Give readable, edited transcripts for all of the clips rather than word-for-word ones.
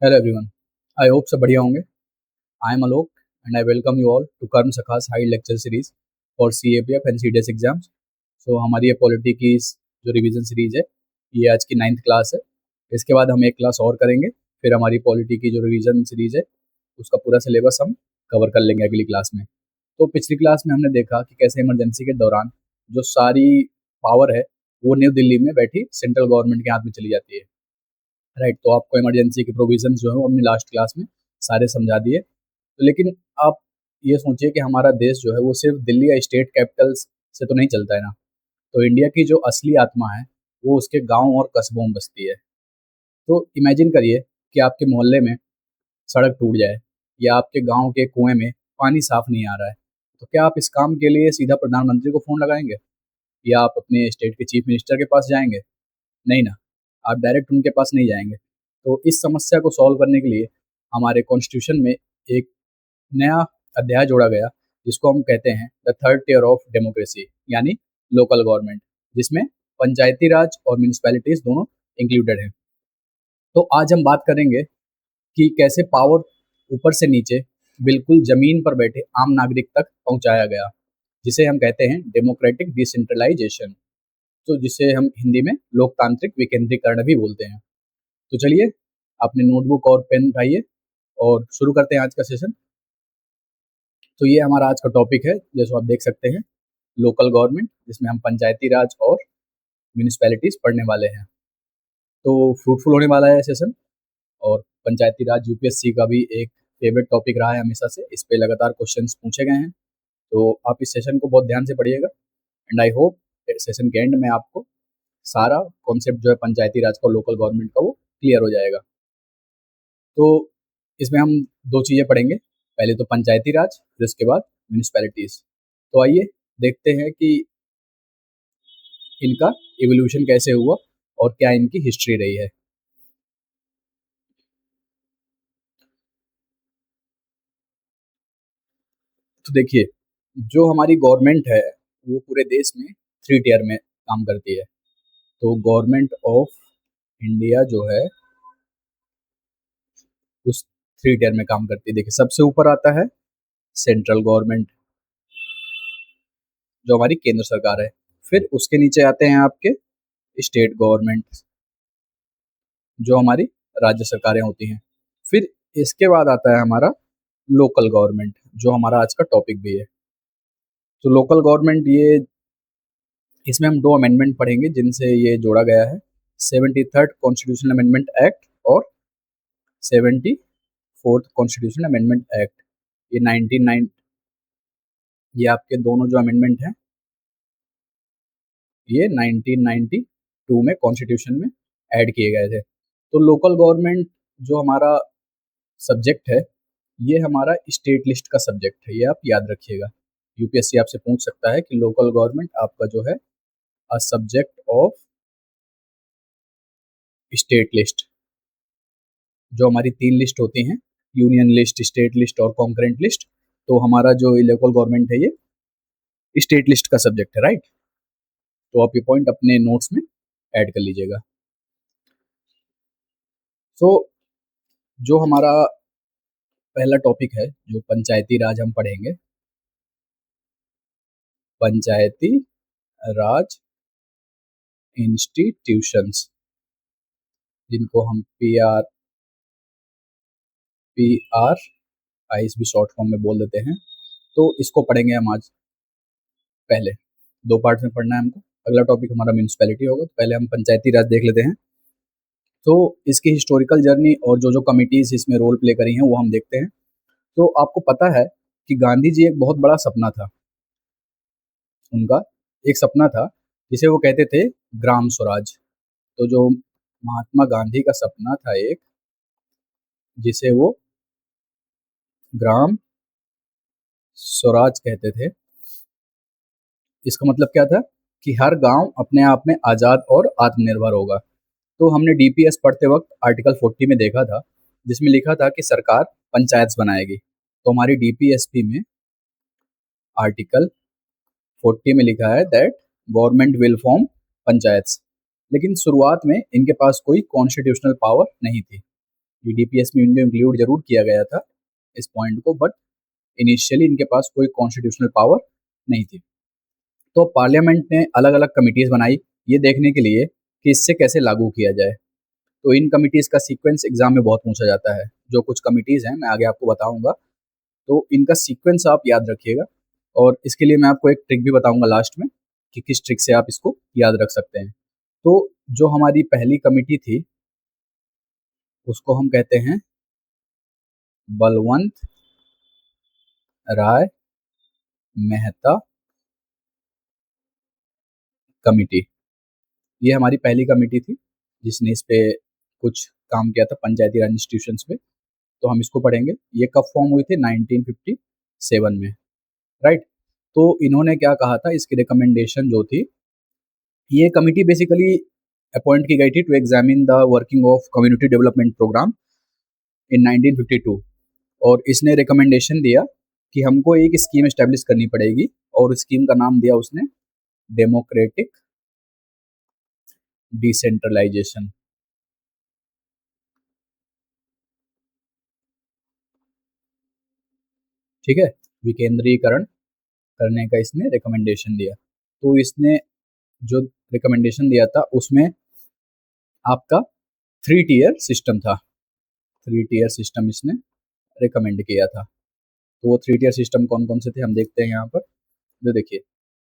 Hello everyone. I hope सब बढ़िया होंगे। I am Alok and I welcome you all to कर्म सखास high lecture series for CAPF and CDS exams. So हमारी ये पॉलिटी की जो रिवीजन सीरीज है, ये आज की 9th क्लास है। इसके बाद हम एक क्लास और करेंगे, फिर हमारी पॉलिटी की जो रिवीजन सीरीज है उसका पूरा सिलेबस हम कवर कर लेंगे अगली क्लास में। तो पिछली क्लास में हमने देखा कि कैसे इमरजेंसी के दौरान जो सारी पावर है वो न्यू दिल्ली में बैठी सेंट्रल गवर्नमेंट के हाथ में चली जाती है। राइट, तो आपको इमरजेंसी के प्रोविजंस जो है वो हमने लास्ट क्लास में सारे समझा दिए। तो लेकिन आप ये सोचिए कि हमारा देश जो है वो सिर्फ दिल्ली या स्टेट कैपिटल्स से तो नहीं चलता है ना। तो इंडिया की जो असली आत्मा है वो उसके गांव और कस्बों में बसती है। तो इमेजिन करिए कि आपके मोहल्ले में सड़क टूट जाए या आपके गांव के कुएं में पानी साफ नहीं आ रहा है, तो क्या आप इस काम के लिए सीधा प्रधानमंत्री को फ़ोन लगाएंगे या आप अपने स्टेट के चीफ मिनिस्टर के पास जाएंगे? नहीं ना, आप डायरेक्ट उनके पास नहीं जाएंगे। तो इस समस्या को सॉल्व करने के लिए हमारे कॉन्स्टिट्यूशन में एक नया अध्याय जोड़ा गया, जिसको हम कहते हैं the third tier of democracy, यानी लोकल गवर्नमेंट, जिसमें पंचायती राज और म्यूनिसपैलिटीज दोनों इंक्लूडेड हैं। तो आज हम बात करेंगे कि कैसे पावर ऊपर से नीचे बिल्कुल जमीन पर बैठे आम नागरिक तक पहुंचाया गया, जिसे हम कहते हैं डेमोक्रेटिक डिसेंट्रलाइजेशन, तो जिसे हम हिंदी में लोकतांत्रिक विकेंद्रीकरण भी बोलते हैं। तो चलिए, अपने नोटबुक और पेन उठाइए और शुरू करते हैं आज का सेशन। तो ये हमारा आज का टॉपिक है, जैसे आप देख सकते हैं, लोकल गवर्नमेंट, जिसमें हम पंचायती राज और म्यूनिसपैलिटीज पढ़ने वाले हैं। तो फ्रूटफुल होने वाला है सेशन। और पंचायती राज UPSC का भी एक फेवरेट टॉपिक रहा है हमेशा से, इस पे लगातार क्वेश्चंस पूछे गए हैं। तो आप इस सेशन को बहुत ध्यान से पढ़िएगा एंड आई होप सेशन के एंड में आपको सारा कॉन्सेप्ट जो है पंचायती राज का, लोकल गवर्नमेंट का, वो क्लियर हो जाएगा। तो इसमें हम दो चीज़ें पढ़ेंगे, पहले तो पंचायती राज, फिर उसके बाद म्यूनिसपैलिटीज़। तो आइए देखते हैं कि इनका इवोल्यूशन कैसे हुआ और क्या इनकी हिस्ट्री रही है। तो देखिए, जो हमारी गवर्नमेंट है वो पूरे देश में 3 टियर में काम करती है। तो गवर्नमेंट ऑफ इंडिया जो है उस 3 टियर में काम करती है। देखिए, सबसे ऊपर आता है सेंट्रल गवर्नमेंट, जो हमारी केंद्र सरकार है। फिर उसके नीचे आते हैं आपके स्टेट गवर्नमेंट, जो हमारी राज्य सरकारें होती हैं। फिर इसके बाद आता है हमारा लोकल गवर्नमेंट, जो हमारा आज का टॉपिक भी है। तो लोकल गवर्नमेंट, ये इसमें हम दो अमेंडमेंट पढ़ेंगे जिनसे ये जोड़ा गया है, 73rd कॉन्स्टिट्यूशनल अमेंडमेंट एक्ट और 74th कॉन्स्टिट्यूशनल अमेंडमेंट एक्ट। ये 1990, ये आपके दोनों जो अमेंडमेंट हैं ये 1992 में कॉन्स्टिट्यूशन में ऐड किए गए थे। तो लोकल गवर्नमेंट जो हमारा सब्जेक्ट है, ये हमारा स्टेट लिस्ट का सब्जेक्ट है, ये आप याद रखिएगा। UPSC आपसे पूछ सकता है कि लोकल गवर्नमेंट आपका जो है a subject of state list. जो हमारी 3 लिस्ट होती हैं, यूनियन लिस्ट, स्टेट लिस्ट और कॉन्करेंट लिस्ट, तो हमारा जो लोकल गवर्नमेंट है ये स्टेट लिस्ट का सब्जेक्ट है, राइट। तो आप ये पॉइंट अपने नोट्स में ऐड कर लीजिएगा। तो जो हमारा पहला टॉपिक है, जो पंचायती राज हम पढ़ेंगे, पंचायती राज इंस्टीट्यूशंस, जिनको हम PRIs भी शॉर्ट फॉर्म में बोल देते हैं। तो इसको पढ़ेंगे हम आज। पहले 2 पार्ट में पढ़ना है हमको। अगला टॉपिक हमारा म्यूनिसपैलिटी होगा। तो पहले हम पंचायती राज देख लेते हैं। तो इसकी हिस्टोरिकल जर्नी और जो जो कमिटीज इसमें रोल प्ले करी हैं वो हम देखते हैं। तो आपको पता है कि गांधी जी एक बहुत बड़ा सपना था उनका, एक सपना था जिसे वो कहते थे ग्राम स्वराज। तो जो महात्मा गांधी का सपना था एक, जिसे वो ग्राम स्वराज कहते थे, इसका मतलब क्या था कि हर गांव अपने आप में आज़ाद और आत्मनिर्भर होगा। तो हमने DPS पढ़ते वक्त आर्टिकल 40 में देखा था, जिसमें लिखा था कि सरकार पंचायत बनाएगी। तो हमारी DPSP में आर्टिकल 40 में लिखा है that government will form panchayat. लेकिन शुरुआत में इनके पास कोई कॉन्स्टिट्यूशनल पावर नहीं थी। DPS में इनको इंक्लूड जरूर किया गया था इस पॉइंट को, बट इनिशियली इनके पास कोई कॉन्स्टिट्यूशनल पावर नहीं थी। तो पार्लियामेंट ने अलग अलग कमिटीज़ बनाई ये देखने के लिए कि इससे कैसे लागू किया जाए। तो इन कमिटीज़ का सीक्वेंस एग्जाम में बहुत पूछा जाता है। जो कुछ कमिटीज़ हैं मैं आगे आपको बताऊंगा, तो इनका सीक्वेंस आप याद रखिएगा। और इसके लिए मैं आपको एक ट्रिक भी बताऊंगा लास्ट में कि किस ट्रिक से आप इसको याद रख सकते हैं। तो जो हमारी पहली कमिटी थी उसको हम कहते हैं बलवंत राय मेहता कमिटी। ये हमारी पहली कमिटी थी जिसने इस पे कुछ काम किया था पंचायती राज इंस्टीट्यूशंस पे। तो हम इसको पढ़ेंगे। ये कब फॉर्म हुई थी? 1957 में, राइट। तो इन्होंने क्या कहा था, इसकी रिकमेंडेशन जो थी, ये कमिटी बेसिकली अपॉइंट की गई थी to examine the working of community development programme in 1952। और इसने रिकमेंडेशन दिया कि हमको एक स्कीम एस्टेब्लिश करनी पड़ेगी, और स्कीम का नाम दिया उसने डेमोक्रेटिक डिसेंट्रलाइजेशन। ठीक है, विकेंद्रीकरण करने का इसने रिकमेंडेशन दिया। तो इसने जो रिकमेंडेशन दिया था उसमें आपका 3 टियर सिस्टम था। 3 टियर सिस्टम इसने रिकमेंड किया था। तो वो 3 टियर सिस्टम कौन कौन से थे हम देखते हैं यहाँ पर। जो देखिए,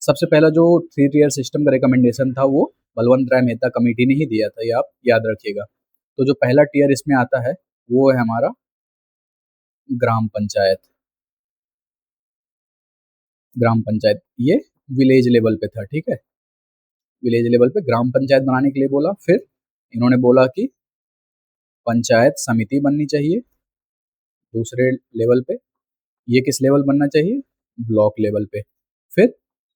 सबसे पहला जो 3 टियर सिस्टम का रिकमेंडेशन था वो बलवंत राय मेहता कमेटी ने ही दिया था, ये आप याद रखिएगा। तो जो पहला टियर इसमें आता है वो है हमारा ग्राम पंचायत। ग्राम पंचायत ये विलेज लेवल पे था, ठीक है। विलेज लेवल पे ग्राम पंचायत बनाने के लिए बोला। फिर इन्होंने बोला कि पंचायत समिति बननी चाहिए दूसरे लेवल पे। ये किस लेवल बनना चाहिए? ब्लॉक लेवल पे। फिर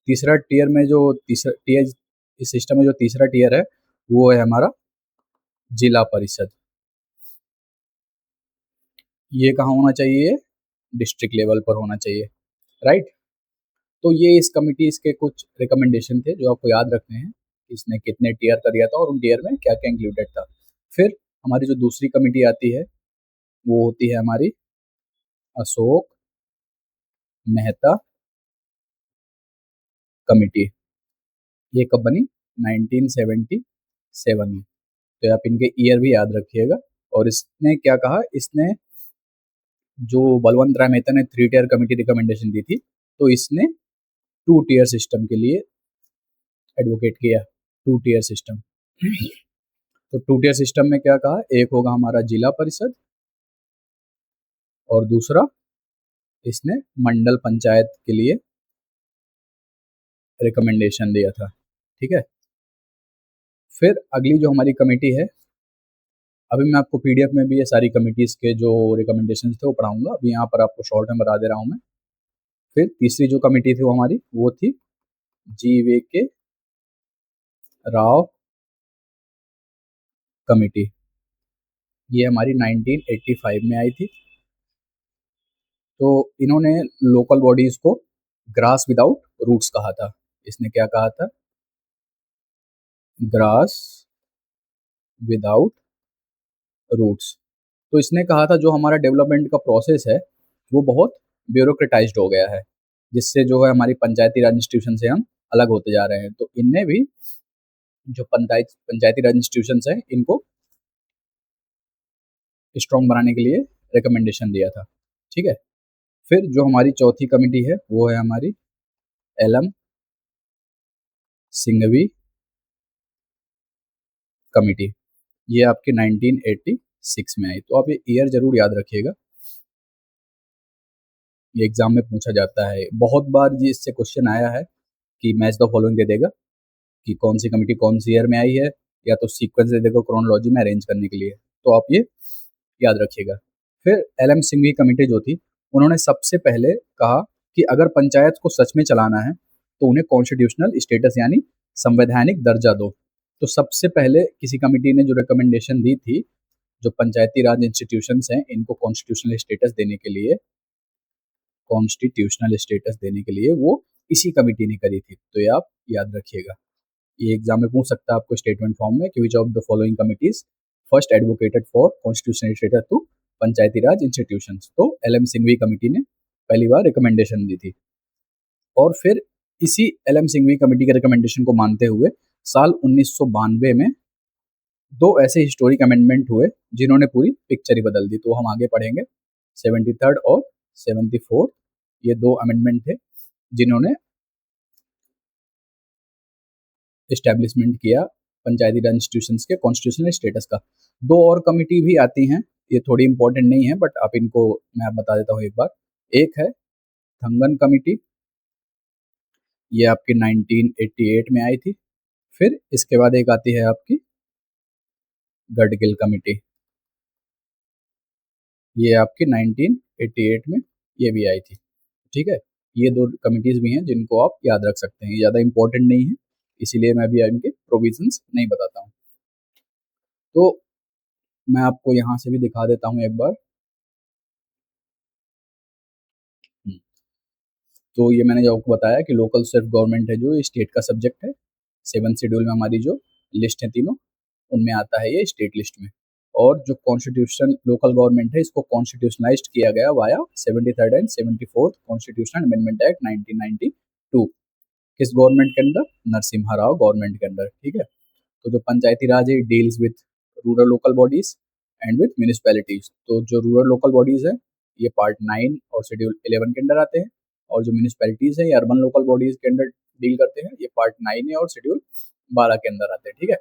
तीसरा टियर में जो तीसरा टियर, इस सिस्टम में जो तीसरा टियर है वो है हमारा जिला परिषद। ये कहाँ होना चाहिए? डिस्ट्रिक्ट लेवल पर होना चाहिए, राइट। तो ये इस कमिटी के कुछ रिकमेंडेशन थे जो आपको याद रखने हैं, इसने कितने टियर का दिया था और उन टियर में क्या क्या इंक्लूडेड था। फिर हमारी जो दूसरी कमिटी आती है वो होती है हमारी अशोक मेहता कमिटी। ये कब बनी? 1977 में। तो आप इनके ईयर भी याद रखिएगा। और इसने क्या कहा, इसने जो बलवंत राय मेहता ने 3 टियर कमिटी रिकमेंडेशन दी थी, तो इसने 2 टियर सिस्टम के लिए एडवोकेट किया। 2 टियर सिस्टम। तो 2 टियर सिस्टम में क्या कहा, एक होगा हमारा जिला परिषद और दूसरा इसने मंडल पंचायत के लिए रिकमेंडेशन दिया था, ठीक है। फिर अगली जो हमारी कमेटी है, अभी मैं आपको पीडीएफ में भी ये सारी कमिटीज़ के जो रिकमेंडेशन थे वो पढ़ाऊंगा, अभी यहाँ पर आपको शॉर्ट में बता दे रहा हूँ मैं। फिर तीसरी जो कमेटी थी वो हमारी वो थी GVK राव कमेटी। ये हमारी 1985 में आई थी। तो इन्होंने लोकल बॉडीज को ग्रास विदाउट रूट्स कहा था। इसने क्या कहा था? Grass without roots. तो इसने कहा था जो हमारा डेवलपमेंट का प्रोसेस है वो बहुत ब्यूरोक्रेटाइज्ड हो गया है, जिससे जो है हमारी पंचायती राज इंस्टीट्यूशन से हम अलग होते जा रहे हैं। तो इनने भी जो पंचायती राज इंस्टीट्यूशन है इनको स्ट्रॉन्ग बनाने के लिए रिकमेंडेशन दिया था, ठीक है। फिर जो हमारी चौथी कमेटी है वो है हमारी LM सिंघवी कमेटी। ये आपके 1986 में आई। तो आप ये ईयर जरूर याद रखिएगा, ये एग्जाम में पूछा जाता है बहुत बार। ये इससे क्वेश्चन आया है कि मैच द फॉलोइंग दे देगा कि कौन सी कमेटी कौन सी ईयर में आई है, या तो सीक्वेंस दे देगा क्रोनोलॉजी में अरेंज करने के लिए। तो आप ये याद रखिएगा। फिर LM सिंघवी कमेटी जो थी उन्होंने सबसे पहले कहा कि अगर पंचायत को सच में चलाना है तो उन्हें कॉन्स्टिट्यूशनल स्टेटस यानी संवैधानिक दर्जा दो। तो सबसे पहले किसी कमेटी ने जो रिकमेंडेशन दी थी जो पंचायती राज इंस्टीट्यूशंस हैं इनको कॉन्स्टिट्यूशनल स्टेटस देने के लिए वो इसी कमेटी ने करी थी। तो ये आप याद रखिएगा। ये एग्जाम में पूछ सकता है आपको स्टेटमेंट फॉर्म में कि which of the following committees first advocated for constitutional status to Panchayati Raj institutions. तो एल एम सिंघवी कमेटी ने पहली बार रिकमेंडेशन दी थी। और फिर इसी एल एम सिंघवी कमेटी के रिकमेंडेशन को मानते हुए साल 1992 में दो ऐसे हिस्टोरिक अमेंडमेंट हुए जिन्होंने पूरी पिक्चर ही बदल दी। तो हम आगे पढ़ेंगे 73rd और 74th, ये दो अमेंडमेंट थे जिन्होंने एस्टेब्लिशमेंट किया पंचायती राज इंस्टीट्यूशंस के कॉन्स्टिट्यूशनल स्टेटस का। दो और कमिटी भी आती हैं, ये थोड़ी इंपॉर्टेंट नहीं है बट आप इनको मैं बता देता हूँ एक बार। एक है थंगन कमिटी, ये आपकी 1988 में आई थी। फिर इसके बाद एक आती है आपकी गडगिल कमिटी, ये आपकी 1988 में ये भी आई थी। ठीक है, ये दो कमिटीज भी हैं जिनको आप याद रख सकते हैं, ज़्यादा इंपॉर्टेंट नहीं है इसीलिए मैं भी इनके प्रोविजंस नहीं बताता हूँ। तो मैं आपको यहाँ से भी दिखा देता हूँ एक बार। तो ये मैंने जो आपको बताया कि लोकल सेल्फ गवर्नमेंट है जो ये स्टेट का सब्जेक्ट है। 7th शेड्यूल में हमारी जो लिस्ट है तीनों, उनमें आता है ये स्टेट लिस्ट में। और जो कॉन्स्टिट्यूशन लोकल गवर्नमेंट है इसको कॉन्स्टिट्यूशनलाइज्ड किया गया via 73rd and 74th constitutional amendment act 1992। किस गवर्नमेंट के अंदर? नरसिम्हा राव गवर्नमेंट के अंदर। ठीक है, तो जो पंचायती राज है deals with rural local bodies and with municipalities. तो जो रूरल लोकल बॉडीज है ये पार्ट 9 और शेड्यूल 11 के अंदर आते हैं, और जो म्यूनिसपैलिटीज है ये अर्बन लोकल बॉडीज के अंदर डील करते हैं, ये पार्ट 9 है और शेड्यूल 12 के अंदर आते हैं। ठीक है,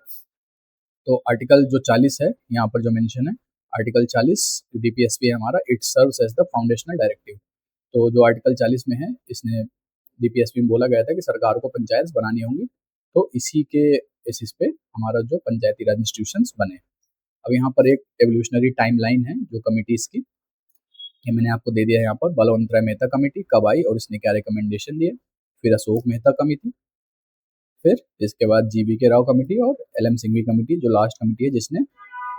तो आर्टिकल जो 40 है यहाँ पर जो मेंशन है, आर्टिकल 40 डीपीएसपी है हमारा, it serves as the foundational directive. तो जो आर्टिकल 40 में है इसने डीपीएसपी में बोला गया था कि सरकार को पंचायत बनानी होंगी, तो इसी के बेसिस पे हमारा जो पंचायती राज इंस्टीट्यूशंस बने। अब यहाँ पर एक एवोल्यूशनरी टाइमलाइन है जो कमिटीज की, ये मैंने आपको दे दिया है यहाँ पर। बलवंत राय मेहता कमेटी कब आई और इसने क्या रिकमेंडेशन दिए, फिर अशोक मेहता कमेटी, फिर इसके बाद जीवी के राव कमेटी और एल एम सिंघवी कमेटी जो लास्ट कमेटी है जिसने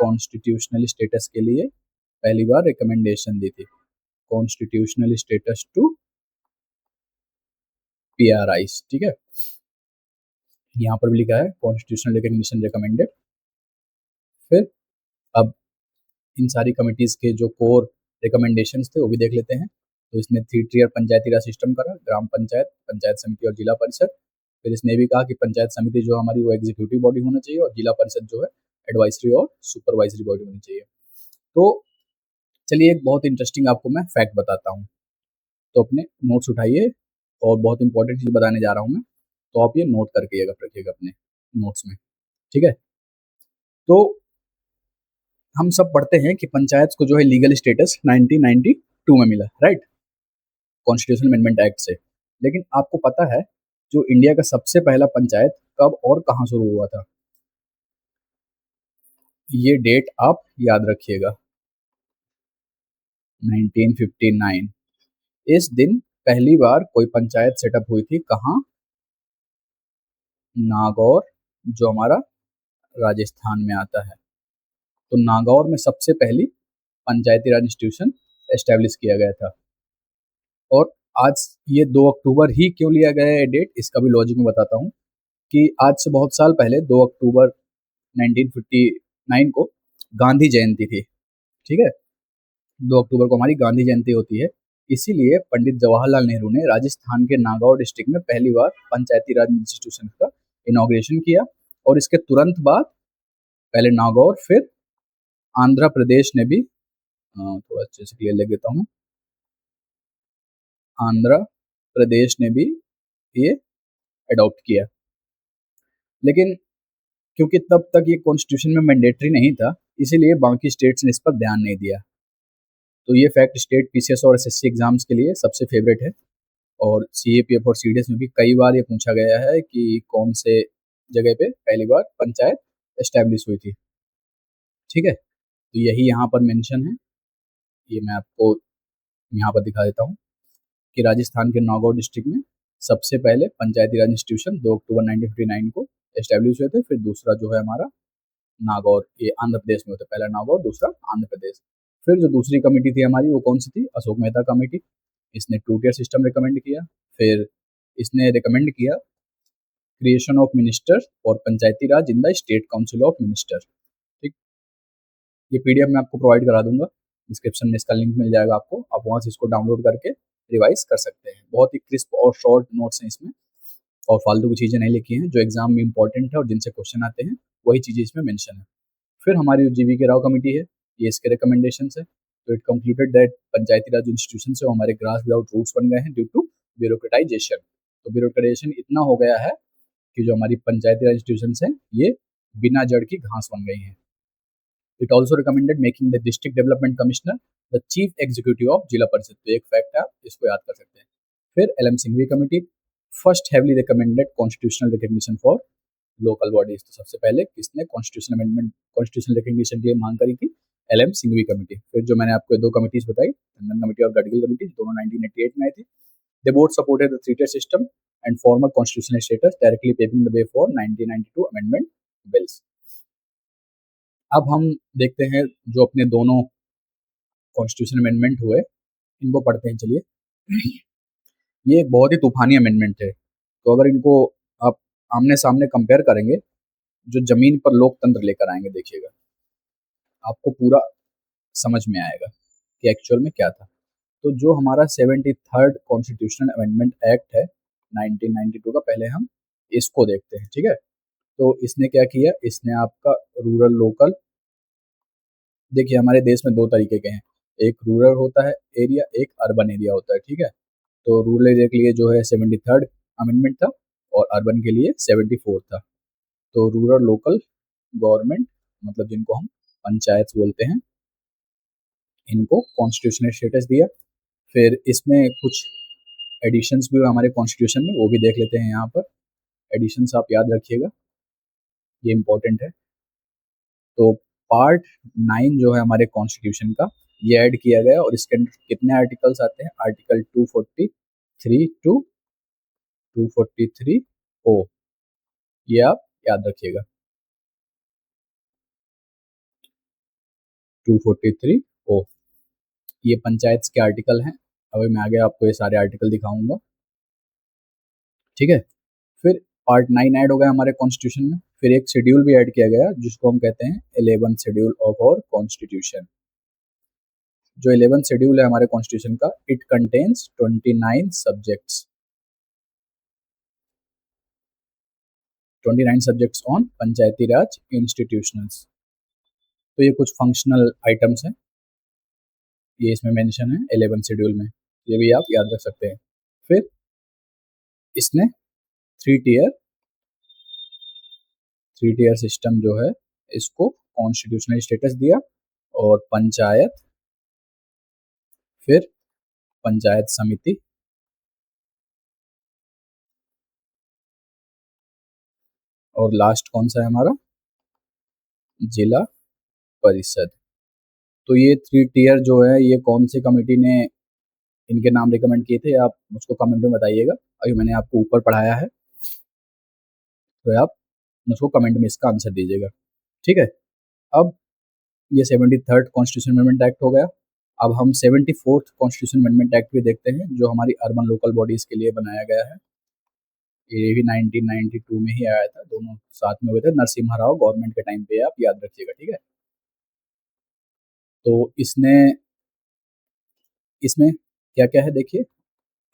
कॉन्स्टिट्यूशनल स्टेटस के लिए पहली बार रिकमेंडेशन दी थी, कॉन्स्टिट्यूशनल स्टेटस टू पीआरआईज। ठीक है, यहाँ पर भी लिखा है कॉन्स्टिट्यूशनल रिकग्निशन रिकमेंडेड। फिर अब इन सारी कमिटीज के जो कोर रिकमेंडेशंस थे वो भी देख लेते हैं। तो इसने 3 टियर पंचायती राज सिस्टम करा, ग्राम पंचायत, पंचायत समिति और जिला परिषद। फिर इसने भी कहा कि पंचायत समिति जो हमारी वो एग्जीक्यूटिव बॉडी होना चाहिए और जिला परिषद जो है एडवाइजरी और सुपरवाइजरी बॉडी होनी चाहिए। तो चलिए एक बहुत इंटरेस्टिंग आपको मैं फैक्ट बताता हूँ, तो अपने नोट्स उठाइए और बहुत इंपॉर्टेंट चीज़ बताने जा रहा हूँ मैं, तो आप ये नोट करके रखिएगा अपने नोट्स में। ठीक है, तो हम सब पढ़ते हैं कि पंचायत को जो है लीगल स्टेटस 1992 में मिला, राइट, कॉन्स्टिट्यूशनल अमेंडमेंट एक्ट से। लेकिन आपको पता है जो इंडिया का सबसे पहला पंचायत कब और कहाँ शुरू हुआ था? ये डेट आप याद रखिएगा, 1959। इस दिन पहली बार कोई पंचायत सेटअप हुई थी, कहाँ? नागौर, जो हमारा राजस्थान में आता है। तो नागौर में सबसे पहली पंचायती राज इंस्टीट्यूशन एस्टेब्लिश किया गया था। और आज ये 2 अक्टूबर ही क्यों लिया गया है डेट, इसका भी लॉजिक मैं बताता हूँ कि आज से बहुत साल पहले 2 अक्टूबर 1959 को गांधी जयंती थी। ठीक है, 2 अक्टूबर को हमारी गांधी जयंती होती है, इसीलिए पंडित जवाहरलाल नेहरू ने राजस्थान के नागौर डिस्ट्रिक्ट में पहली बार पंचायती राज इंस्टीट्यूशन का इनॉग्रेशन किया। और इसके तुरंत बाद पहले नागौर, फिर आंध्र प्रदेश ने भी थोड़ा अच्छे से क्लियर लिख देता हूँ मैं, आंध्र प्रदेश ने भी ये अडॉप्ट किया। लेकिन क्योंकि तब तक ये कॉन्स्टिट्यूशन में मैंडेटरी नहीं था, इसीलिए बाकी स्टेट्स ने इस पर ध्यान नहीं दिया। तो ये फैक्ट स्टेट पीसीएस और एसएससी एग्जाम्स के लिए सबसे फेवरेट है, और सीएपीएफ और सीडीएस में भी कई बार ये पूछा गया है कि कौन से जगह पे पहली बार पंचायत एस्टेब्लिश हुई थी। ठीक है, तो यही यहाँ पर मेंशन है, ये मैं आपको यहाँ पर दिखा देता हूँ कि राजस्थान के नागौर डिस्ट्रिक्ट में सबसे पहले पंचायती राज इंस्टीट्यूशन 2 अक्टूबर 1959 को एस्टेब्लिश हुए थे। फिर दूसरा जो है हमारा नागौर, ये आंध्र प्रदेश में होता है, पहला नागौर, दूसरा आंध्र प्रदेश। फिर जो दूसरी कमेटी थी हमारी वो कौन सी थी? अशोक मेहता कमेटी। इसने 2 टियर सिस्टम रिकमेंड किया। फिर इसने रिकमेंड किया क्रिएशन ऑफ मिनिस्टर और Panchayati Raj in the state council of minister. ठीक, ये पीडीएफ मैं आपको प्रोवाइड करा दूंगा, डिस्क्रिप्शन में इसका लिंक मिल जाएगा आपको, आप वहाँ से इसको डाउनलोड करके रिवाइज कर सकते हैं। बहुत ही क्रिस्प और शॉर्ट नोट्स हैं इसमें, और फालतू की चीज़ें नहीं लिखी हैं, जो एग्जाम में इंपॉर्टेंट है और जिनसे क्वेश्चन आते हैं वही चीज़ें इसमें मेंशन है। फिर हमारी जो जीवी के राव कमेटी है, ये इसके रिकमेंडेशन है। तो it concluded that Panchayati Raj institution से हमारे ग्रास विदाउट रूट्स बन गए हैं ड्यू टू ब्यूरोक्रेटाइजेशन। तो ब्यूरोक्रेटाइजेशन इतना हो गया है कि जो हमारी पंचायती राज इंस्टीट्यूशन है ये बिना जड़ की घास बन गई हैं। It also recommended making the district development commissioner the chief executive of जिला परिषद। तो एक फैक्ट है, आप इसको याद कर सकते हैं। फिर L M Singhvi committee first heavily recommended constitutional recognition for local bodies. तो सबसे पहले किसने कॉन्स्टिट्यूशन अमेंडमेंट, कॉन्स्टिट्यूशनल रिकग्निशन के लिए मांग करी थी? L M Singhvi committee. फिर जो मैंने आपको दो कमिटीज बताई, टंडन कमेटी और गडगिल कमेटी, दोनों 1988 में आई थी। They both supported the three tier system and former constitutional status, directly paving the way for 1992 amendment bills. अब हम देखते हैं जो अपने दोनों कॉन्स्टिट्यूशन अमेंडमेंट हुए, इनको पढ़ते हैं। चलिए, ये एक बहुत ही तूफानी अमेंडमेंट है। तो अगर इनको आप आमने सामने कंपेयर करेंगे, जो जमीन पर लोकतंत्र लेकर आएंगे, देखिएगा आपको पूरा समझ में आएगा कि एक्चुअल में क्या था। तो जो हमारा 73rd कॉन्स्टिट्यूशनल अमेंडमेंट एक्ट है 1992 का, पहले हम इसको देखते हैं। ठीक है, तो इसने क्या किया, इसने आपका रूरल लोकल, देखिए हमारे देश में दो तरीके के हैं, एक रूरल होता है एरिया, एक अर्बन एरिया होता है। ठीक है, तो रूरल एरिया के लिए जो है 73rd अमेंडमेंट था और अर्बन के लिए 74 था। तो रूरल लोकल गवर्नमेंट, मतलब जिनको हम पंचायत बोलते हैं, इनको कॉन्स्टिट्यूशनल स्टेटस दिया। फिर इसमें कुछ एडिशंस भी हुए हमारे कॉन्स्टिट्यूशन में, वो भी देख लेते हैं। यहाँ पर एडिशंस आप याद रखिएगा, ये इंपॉर्टेंट है। तो पार्ट 9 जो है हमारे कॉन्स्टिट्यूशन का, ये ऐड किया गया और इसके अंदर कितने आर्टिकल्स आते हैं? आर्टिकल 243 टू 243 ओ, ये आप याद रखिएगा, 243 ओ, ये पंचायत के आर्टिकल हैं। अभी मैं आगे आपको ये सारे आर्टिकल दिखाऊंगा। ठीक है, फिर पार्ट 9 ऐड हो गया हमारे कॉन्स्टिट्यूशन में। फिर एक शेड्यूल भी ऐड किया गया जिसको हम कहते हैं 11th schedule of our constitution. जो 11th शेड्यूल है हमारे कॉन्स्टिट्यूशन का, it contains 29 subjects, 29 subjects on Panchayati Raj institutions. तो ये कुछ फंक्शनल आइटम्स हैं, ये इसमें मेंशन है 11th शेड्यूल में, ये भी आप याद रख सकते हैं। फिर इसने थ्री टीयर सिस्टम जो है, इसको कॉन्स्टिट्यूशनल स्टेटस दिया, और पंचायत, फिर पंचायत समिति, और लास्ट कौन सा है हमारा? जिला परिषद। तो ये थ्री टीयर जो है, ये कौन सी कमेटी ने इनके नाम रिकमेंड किए थे, आप मुझको कमेंट में बताइएगा। अभी मैंने आपको ऊपर पढ़ाया है, तो आप मुझको कमेंट में इसका आंसर दीजिएगा। ठीक है, अब ये 73rd कॉन्स्टिट्यूशन अमेंडमेंट एक्ट हो गया। अब हम 74th कॉन्स्टिट्यूशन अमेंडमेंट एक्ट भी देखते हैं, जो हमारी अर्बन लोकल बॉडीज के लिए बनाया गया है। ये भी 1992 में ही आया था, दोनों साथ में हुए थे नरसिम्हा राव गवर्नमेंट के टाइम पे, आप याद रखिएगा। ठीक है, तो इसमें क्या क्या है देखिए,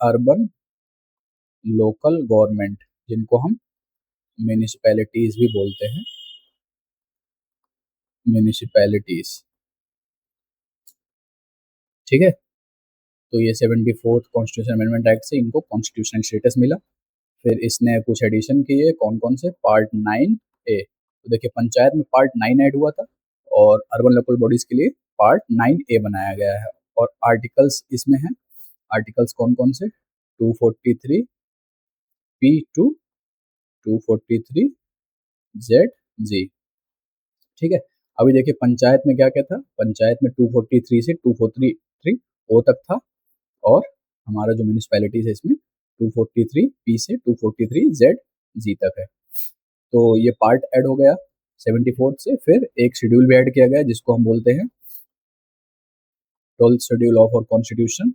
अर्बन लोकल गवर्नमेंट, जिनको हम म्यूनिसिपैलिटीज भी बोलते हैं, म्यूनिसिपैलिटीज। ठीक है, तो ये 74th कॉन्स्टिट्यूशन अमेंडमेंट एक्ट से इनको कॉन्स्टिट्यूशनल स्टेटस मिला। फिर इसने कुछ एडिशन किए, कौन कौन से? Part 9A। तो देखिए पंचायत में पार्ट 9 ऐड हुआ था, और अर्बन लोकल बॉडीज के लिए पार्ट 9A बनाया गया है। और आर्टिकल्स इसमें हैं, आर्टिकल्स कौन कौन से? 243P to 243ZG। ठीक है, अभी देखिए पंचायत में क्या क्या था, पंचायत में 243 से 243 ओ तक था, और हमारा जो म्यूनिसपैलिटीज है इसमें 243P से 243ZG तक है। तो ये पार्ट ऐड हो गया 74th से। फिर एक शेड्यूल भी ऐड किया गया जिसको हम बोलते हैं 12th schedule of our constitution,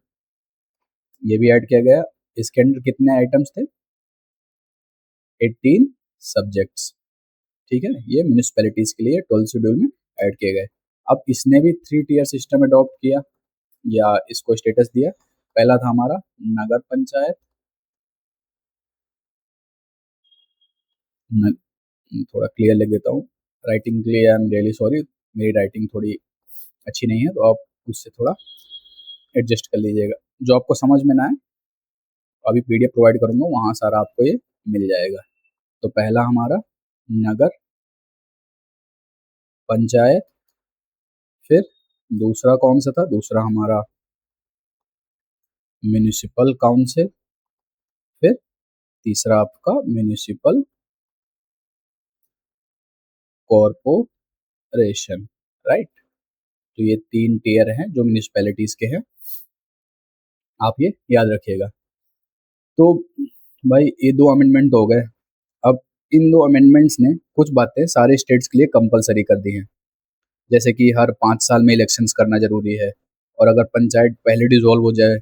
ये भी ऐड किया गया। इसके अंदर कितने आइटम्स थे? 18 सब्जेक्ट्स। ठीक है, ये म्यूनिसपैलिटीज के लिए 12th शेड्यूल में ऐड किए गए। अब इसने भी 3 टियर सिस्टम अडॉप्ट किया या इसको स्टेटस दिया। पहला था हमारा नगर पंचायत, थोड़ा क्लियर लिख देता हूँ राइटिंग के लिए, आई एम रियली सॉरी, मेरी राइटिंग थोड़ी अच्छी नहीं है, तो आप उससे थोड़ा एडजस्ट कर लीजिएगा। जो आपको समझ में ना आए, अभी पीडीएफ प्रोवाइड करूंगा, वहाँ सारा आपको ये मिल जाएगा। तो पहला हमारा नगर पंचायत, फिर दूसरा कौन सा था, दूसरा हमारा म्यूनिसिपल काउंसिल, फिर तीसरा आपका म्यूनिसिपल कॉरपोरेशन, राइट। तो ये 3 टियर हैं जो म्यूनिसिपैलिटीज के हैं, आप ये याद रखिएगा। तो भाई ये 2 अमेंडमेंट हो गए। अब इन 2 अमेंडमेंट्स ने कुछ बातें सारे स्टेट्स के लिए कंपलसरी कर दी हैं, जैसे कि हर 5 साल में इलेक्शंस करना जरूरी है, और अगर पंचायत पहले डिसॉल्व हो जाए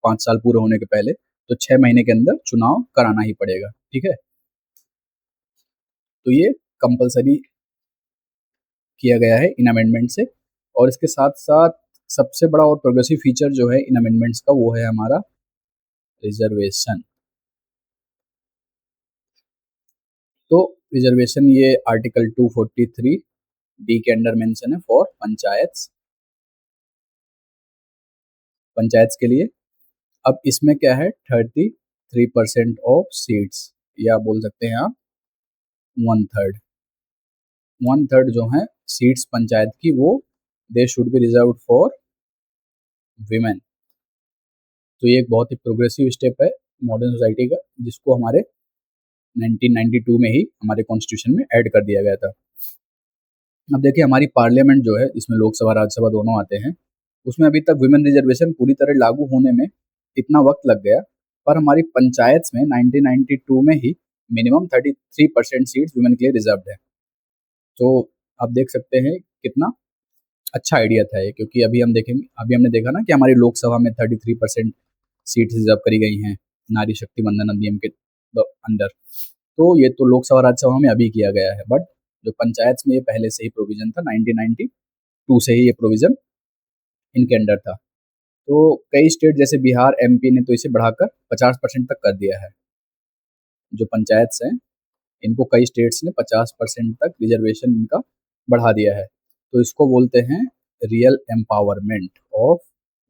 5 साल पूरे होने के पहले, तो 6 महीने के अंदर चुनाव कराना ही पड़ेगा, ठीक है। तो ये कंपलसरी किया गया है इन अमेंडमेंट से। और इसके साथ साथ सबसे बड़ा और प्रोग्रेसिव फीचर जो है इन अमेंडमेंट्स का, वो है हमारा रिजर्वेशन। तो रिजर्वेशन ये आर्टिकल 243 डी के अंडर मेंशन है फॉर पंचायत के लिए। अब इसमें क्या है, 33% ऑफ सीट्स, या बोल सकते हैं आप 1/3, 1/3 जो है सीट्स पंचायत की, वो they should be reserve for women. तो ये एक बहुत ही प्रोग्रेसिव स्टेप है मॉडर्न सोसाइटी का, जिसको हमारे 1992 में ही हमारे कॉन्स्टिट्यूशन में ऐड कर दिया गया था। अब देखिए हमारी पार्लियामेंट जो है, इसमें लोकसभा राज्यसभा दोनों आते हैं, उसमें अभी तक वुमेन रिजर्वेशन पूरी तरह लागू होने में इतना वक्त लग गया, पर हमारी पंचायत में 1992 में ही मिनिमम 33% सीट्स वुमेन के लिए रिजर्व है। तो आप देख सकते हैं कितना अच्छा आइडिया था ये, क्योंकि अभी हमने देखा ना कि हमारी लोकसभा में 33% सीट रिजर्व करी गई हैं नारी शक्ति वंदन अधिनियम के अंडर। तो ये तो लोकसभा राज्यसभा में अभी किया गया है, बट जो पंचायत में ये पहले से ही प्रोविजन था, 1992 से ही ये प्रोविजन इनके अंडर था। तो कई स्टेट जैसे बिहार, एमपी ने तो इसे बढ़ाकर 50% तक कर दिया है। जो पंचायत हैं इनको कई स्टेट्स ने 50% तक रिजर्वेशन इनका बढ़ा दिया है। तो इसको बोलते हैं real empowerment of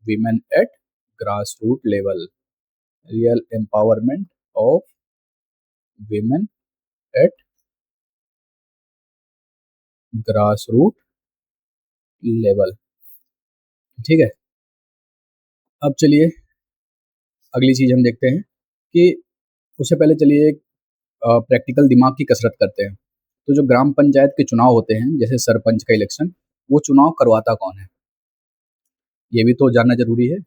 women at grass root level, real empowerment of women at grass root level, ठीक है। अब चलिए अगली चीज हम देखते हैं कि उससे पहले चलिए एक प्रैक्टिकल दिमाग की कसरत करते हैं। तो जो ग्राम पंचायत के चुनाव होते हैं, जैसे सरपंच का इलेक्शन, वो चुनाव करवाता कौन है, ये भी तो जानना जरूरी है।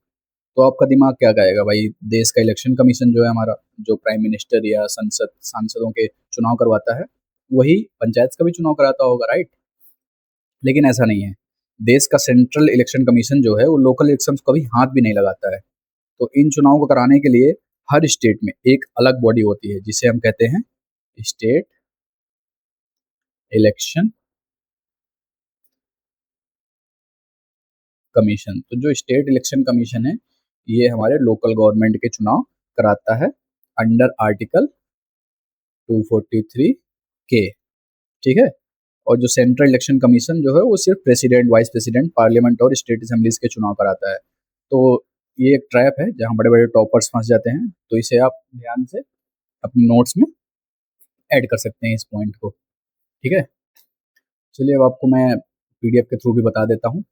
तो आपका दिमाग क्या कहेगा, भाई देश का इलेक्शन कमीशन जो है हमारा, जो प्राइम मिनिस्टर या सांसदों के चुनाव करवाता है, वही पंचायत का भी चुनाव कराता होगा, राइट। लेकिन ऐसा नहीं है। देश का सेंट्रल इलेक्शन कमीशन जो है, वो लोकल इलेक्शन को कभी हाथ भी नहीं लगाता है। तो इन चुनाव को कराने के लिए हर स्टेट में एक अलग बॉडी होती है, जिसे हम कहते हैं स्टेट इलेक्शन कमीशन। तो जो स्टेट इलेक्शन कमीशन है, ये हमारे लोकल गवर्नमेंट के चुनाव कराता है अंडर आर्टिकल 243 के, ठीक है। और जो सेंट्रल इलेक्शन कमीशन जो है, वो सिर्फ प्रेसिडेंट, वाइस प्रेसिडेंट, पार्लियामेंट और स्टेट असेंबलीज के चुनाव कराता है। तो ये एक ट्रैप है जहाँ बड़े बड़े टॉपर्स फंस जाते हैं, तो इसे आप ध्यान से अपने नोट्स में ऐड कर सकते हैं इस पॉइंट को, ठीक है। चलिए अब आपको मैं पीडीएफ के थ्रू भी बता देता हूँ।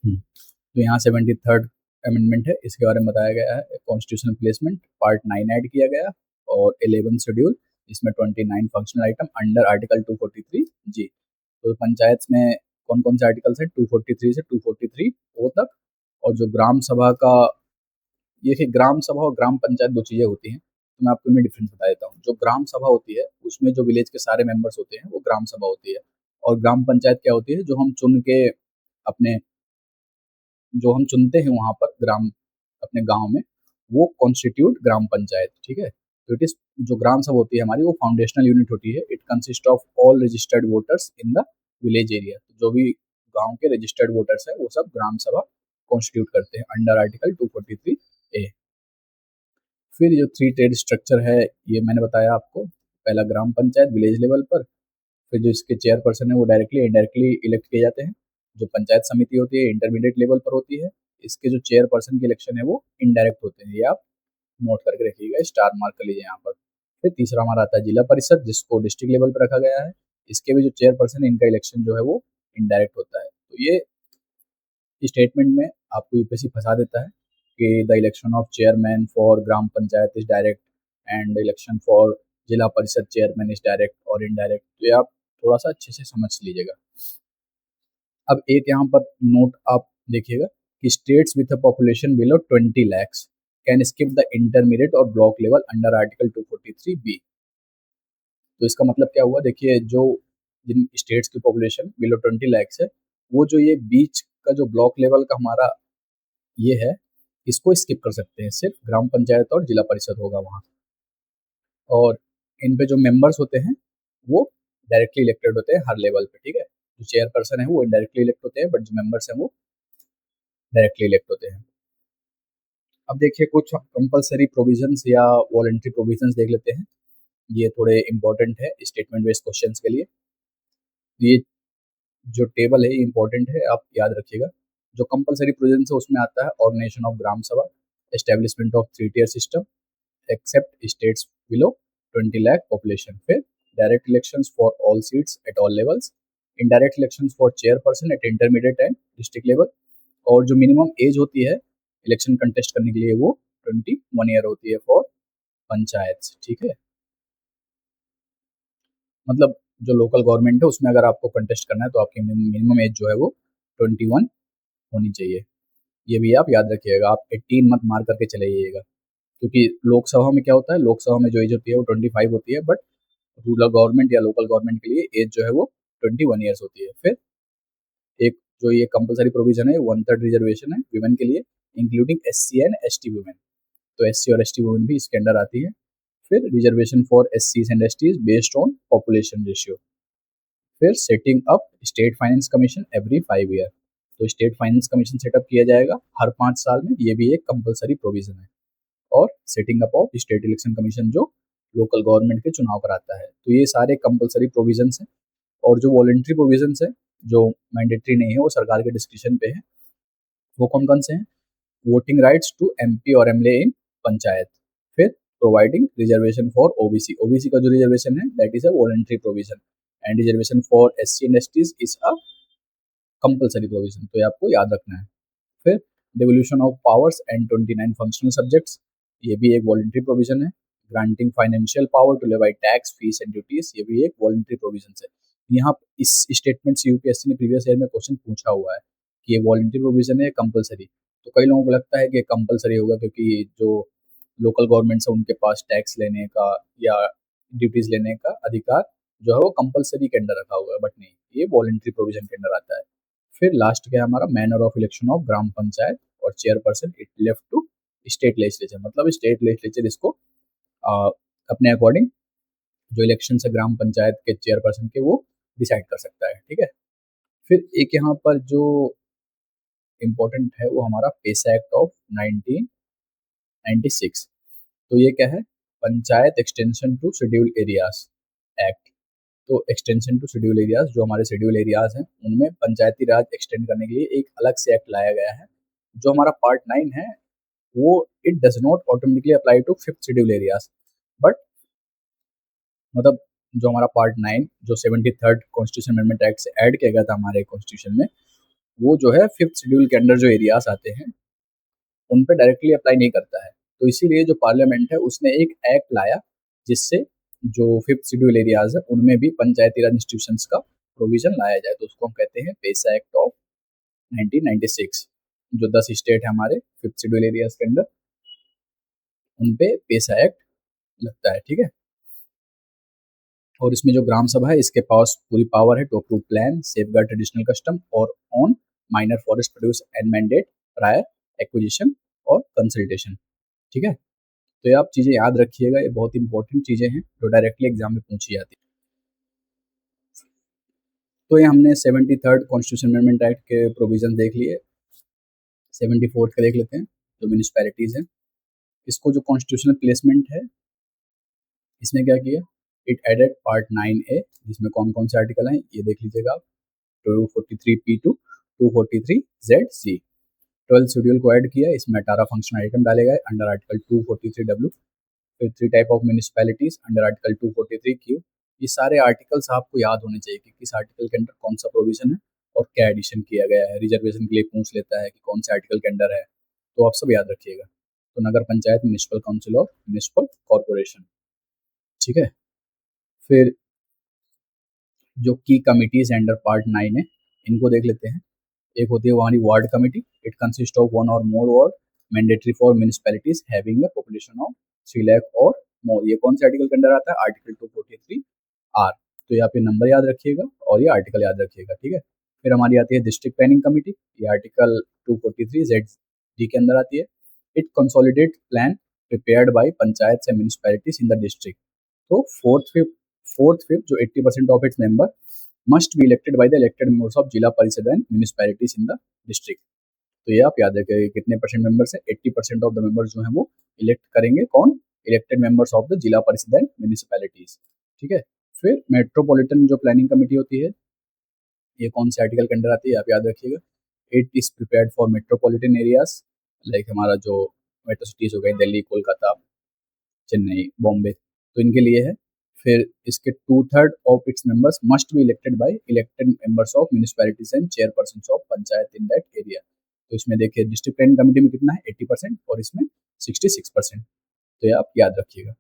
तो यहाँ 73rd अमेंडमेंट है, इसके बारे में बताया गया है। कॉन्स्टिट्यूशनल प्लेसमेंट पार्ट 9 ऐड किया गया, और 11 शेड्यूल, इसमें 29 फंक्शनल आइटम अंडर आर्टिकल 243 जी। तो पंचायत में कौन कौन से आर्टिकल्स हैं, 243 से 243 ओ तक। और जो ग्राम सभा का, ये कि ग्राम सभा और ग्राम पंचायत दो चीज़ें होती हैं, तो मैं आपको इनमें डिफरेंस बता देता हूँ। जो ग्राम सभा होती है, उसमें जो विलेज के सारे मेंबर्स होते हैं, वो ग्राम सभा होती है। और ग्राम पंचायत क्या होती है, जो हम चुन के अपने, जो हम चुनते हैं वहाँ पर ग्राम, अपने गांव में, वो कॉन्स्टिट्यूट ग्राम पंचायत, ठीक है। तो इट इज जो ग्राम सभा होती है हमारी वो फाउंडेशनल यूनिट होती है। It consist of all registered voters in the village area. जो भी गांव के रजिस्टर्ड वोटर्स हैं वो सब ग्राम सभा कॉन्स्टिट्यूट करते हैं अंडर आर्टिकल 243A। फिर जो 3 टेड स्ट्रक्चर है ये मैंने बताया आपको। पहला ग्राम पंचायत विलेज लेवल पर, फिर जो इसके चेयरपर्सन है वो डायरेक्टली इनडायरेक्टली इलेक्ट किए जाते हैं। जो पंचायत समिति होती है इंटरमीडिएट लेवल पर होती है। इसके जो चेयरपर्सन के इलेक्शन है वो इनडायरेक्ट होते हैं, ये आप नोट करके रखिएगा, स्टार मार्क कर लीजिए यहाँ पर। फिर तीसरा हमारा आता है जिला परिषद, जिसको डिस्ट्रिक्ट लेवल पर रखा गया है। इसके भी जो चेयरपर्सन है इनका इलेक्शन जो है वो इनडायरेक्ट होता है। तो ये स्टेटमेंट में आपको यूपीएससी फंसा देता है कि the election of chairman for gram panchayat is direct and election for जिला परिषद चेयरमैन इज डायरेक्ट और इनडायरेक्ट। तो ये आप थोड़ा सा अच्छे से समझ लीजिएगा। अब एक यहाँ पर नोट आप देखिएगा कि states with a population below 20 lakhs can skip the intermediate और block level under article 243B। तो इसका मतलब क्या हुआ, देखिए जो जिन स्टेट्स की पॉपुलेशन बिलो 20 lakhs है वो जो ये बीच का जो ब्लॉक लेवल का हमारा ये है इसको स्किप कर सकते हैं, सिर्फ ग्राम पंचायत और जिला परिषद होगा वहाँ। और इन पे जो मेंबर्स होते हैं वो डायरेक्टली इलेक्टेड होते हैं हर लेवल पे, ठीक है। जो चेयरपर्सन है वो इनडायरेक्टली इलेक्ट होते हैं, बट जो मेंबर्स हैं वो डायरेक्टली इलेक्ट होते हैं। अब देखिए कुछ कंपलसरी प्रोविजंस या वॉलंटरी प्रोविजंस देख लेते हैं। ये थोड़े इंपॉर्टेंट है स्टेटमेंट बेस्ड क्वेश्चंस के लिए। ये जो टेबल है ये इंपॉर्टेंट है, आप याद रखिएगा। जो कंपलसरी प्रोविजंस है उसमें आता है organisation of gram sabha, establishment of 3 tier system except states below 20 lakh population, फिर direct elections for all seats at all levels, indirect elections for chairperson at intermediate and district level, और जो मिनिमम एज होती है election contest करने के लिए वो 21 year होती है फॉर पंचायत, ठीक है। मतलब जो लोकल गवर्नमेंट है उसमें अगर आपको कंटेस्ट करना है तो आपकी मिनिमम एज जो है वो 21 होनी चाहिए। ये भी आप याद रखिएगा, आप 18 मत मार करके चले जाइएगा, क्योंकि लोकसभा में क्या होता है, लोकसभा में जो एज होती है वो 25 होती है, बट रूरल गवर्नमेंट या लोकल गवर्नमेंट के लिए एज जो है वो 21 ईयर्स होती है। फिर एक जो ये कंपलसरी प्रोविजन है 1/3 रिजर्वेशन है वुमेन के लिए, including SC and ST women. तो SC और ST वुमेन भी इसके अंडर आती है। फिर reservation for SCs and STs based on population ratio. फिर setting up state finance commission every 5 year. तो स्टेट फाइनेंस कमीशन सेटअप किया जाएगा हर 5 साल में, ये भी एक कंपलसरी प्रोविजन है। और setting up of state election commission जो लोकल गवर्नमेंट के चुनाव कराता है। तो ये सारे कंपलसरी प्रोविजंस हैं। और जो वॉलेंट्री प्रोविजंस है जो मैंडेटरी नहीं है वो सरकार के डिस्क्रिप्शन पे है, वो कौन कौन से हैं, वोटिंग राइट्स टू MP और MLA इन पंचायत, फिर providing reservation for OBC। OBC का जो रिजर्वेशन है that is a voluntary provision, and reservation for SC and STs is a compulsory provision. तो ये आपको याद रखना है। फिर devolution of powers and 29 functional subjects, ये भी एक वॉलेंट्री प्रोविजन है। Granting financial power to levy tax fees and duties, ये भी एक वॉलेंट्री प्रोविजन है। यहाँ इस स्टेटमेंट से यूपीएससी ने प्रीवियस ईयर में क्वेश्चन पूछा हुआ है कि ये वॉलेंट्री प्रोविजन है कंपलसरी। तो कई लोगों को लगता है कि कंपलसरी होगा क्योंकि जो लोकल गवर्नमेंट है उनके पास टैक्स लेने का या ड्यूटीज लेने का अधिकार जो है वो कंपलसरी के अंडर रखा हुआ है, बट नहीं, ये वॉलेंट्री प्रोविजन के अंडर आता है। फिर लास्ट क्या है हमारा, manner of election of gram panchayat और chairperson it left to state legislature. मतलब स्टेट लेजिस्लेचर इसको अपने अकॉर्डिंग जो इलेक्शन है ग्राम पंचायत के चेयरपर्सन के वो डिसाइड कर सकता है, ठीक है। फिर एक यहाँ पर जो इम्पोर्टेंट है वो हमारा पेसा एक्ट ऑफ 1996। तो ये क्या है, panchayat extension to schedule areas act. तो एक्सटेंशन टू शेड्यूल एरियाज, जो हमारे शेड्यूल एरियाज हैं उनमें पंचायती राज एक्सटेंड करने के लिए एक अलग से एक्ट लाया गया है। जो हमारा पार्ट 9 है वो it does not automatically apply to 5th schedule areas, but मतलब जो हमारा पार्ट 9 जो 73rd कॉन्स्टिट्यूशन अमेंडमेंट एक्ट से ऐड किया गया था हमारे कॉन्स्टिट्यूशन में, वो जो है 5th शेड्यूल के अंडर जो एरियाज आते हैं उन पे डायरेक्टली अप्लाई नहीं करता है। तो इसीलिए जो पार्लियामेंट है उसने एक एक्ट लाया जिससे जो 5th शेड्यूल एरियाज है उनमें भी पंचायती राज इंस्टीट्यूशंस का प्रोविजन लाया जाए। तो उसको हम कहते हैं पेसा एक्ट ऑफ 1996। जो 10 स्टेट है हमारे 5th शेड्यूल एरियाज के अंदर, उन पे पेसा एक्ट लगता है, ठीक है। और इसमें जो ग्राम सभा है इसके पास पूरी पावर है to approve plan, safeguard traditional custom और on minor forest produce and mandate prior acquisition और कंसल्टेशन, ठीक है। तो ये आप चीज़ें याद रखिएगा, ये बहुत इंपॉर्टेंट चीज़ें हैं जो डायरेक्टली एग्जाम में पूछी जाती है। तो ये हमने 73rd कॉन्स्टिट्यूशन अमेंडमेंट एक्ट के प्रोविजन देख लिए। 74th का देख लेते हैं, जो म्यूनिसपैलिटीज़ हैं। इसको जो कॉन्स्टिट्यूशनल प्लेसमेंट है, इसने क्या किया, इट एडेड पार्ट 9A, जिसमें कौन कौन से आर्टिकल हैं ये देख लीजिएगा आप। 243P टू 243ZG 12 शेड्यूल को ऐड किया। इसमें 18 फंक्शनल आइटम डाले गए अंडर आर्टिकल 243W। फिर 3 type of municipalities under article 243Q। ये सारे आर्टिकल्स आपको याद होने चाहिए कि किस आर्टिकल के अंडर कौन सा प्रोविजन है और क्या एडिशन किया गया है। रिजर्वेशन के लिए पूछ लेता है कि कौन से आर्टिकल के अंडर है, तो आप सब याद रखिएगा। तो नगर पंचायत, म्यूनिसिपल काउंसिल और म्यूनिसिपल कॉरपोरेशन, ठीक है। फिर जो की कमिटीज अंडर पार्ट 9 है, इनको देख लेते हैं। एक होती है हमारी ward committee. It consist of 1 और more ward mandatory for municipalities having a population of 3 lakh और मोर। ये कौन से आर्टिकल के अंडर आता है, आर्टिकल 243R। तो यहाँ पे नंबर याद रखिएगा और ये आर्टिकल याद रखिएगा, ठीक है। फिर हमारी आती है डिस्ट्रिक्ट प्लानिंग कमेटी। ये आर्टिकल 243ZD के अंदर आती है। It consolidate plan prepared by panchayat and municipalities in the district. तो फोर्थ फिफ्थ जो 80% of its member must be elected by the elected members of जिला परिषद and municipalities in the district. तो ये आप याद रखिए कितने परसेंट मेंबर्स है, 80% ऑफ द मेंबर्स जो है वो इलेक्ट करेंगे, कौन, इलेक्टेड मेंबर्स ऑफ द जिला परिषद एंड म्यूनिसपैलिटीज, ठीक है। फिर मेट्रोपॉलिटन जो प्लानिंग कमेटी होती है, ये कौन से आर्टिकल के अंडर आती है आप याद रखिएगा। It is prepared for metropolitan areas, like हमारा जो मेट्रो सिटीज हो गई, दिल्ली, कोलकाता, चेन्नई, बॉम्बे, तो इनके लिए है। फिर इसके 2/3 of its members must be elected by elected members of municipalities and chairperson of panchayat in that area. तो इसमें देखिए डिस्ट्रिक्ट प्लानिंग कमेटी में कितना है, 80% और इसमें 66%। तो ये आप याद रखिएगा।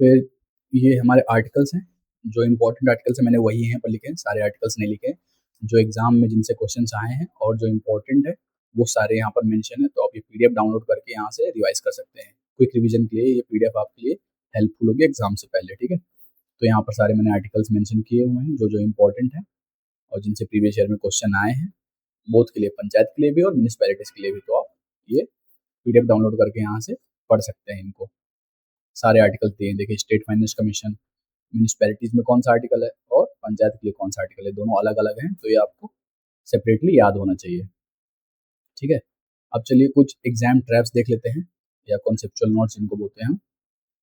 फिर ये हमारे आर्टिकल्स हैं, जो इंपॉर्टेंट आर्टिकल्स हैं मैंने वही हैं पर लिखे हैं, सारे आर्टिकल्स नहीं लिखे हैं। जो एग्जाम में जिनसे क्वेश्चन आए हैं और जो इंपॉर्टेंट है वो सारे यहाँ पर मेंशन है। तो आप ये PDF डाउनलोड करके यहाँ से रिवाइज कर सकते हैं। क्विक रिवीजन के लिए ये PDF आपके लिए हेल्पफुल होगी एग्जाम से पहले, ठीक है। तो यहाँ पर सारे मैंने आर्टिकल्स मेंशन किए हुए हैं जो जो इंपॉर्टेंट हैं और जिनसे प्रीवियस ईयर में क्वेश्चन आए हैं, बोथ के लिए, पंचायत के लिए भी और म्यूनिसपैलिटीज के लिए भी। तो आप ये PDF डाउनलोड करके यहाँ से पढ़ सकते हैं इनको। सारे आर्टिकल दिए हैं, देखिए स्टेट फाइनेंस कमीशन, म्यूनिसपैलिटीज में कौन सा आर्टिकल है और पंचायत के लिए कौन सा आर्टिकल है, दोनों अलग अलग हैं। तो ये आपको सेपरेटली याद होना चाहिए, ठीक है। अब चलिए कुछ एग्जाम ट्रैप्स देख लेते हैं या कॉन्सेप्चुअल नोट्स जिनको बोलते हैं हम।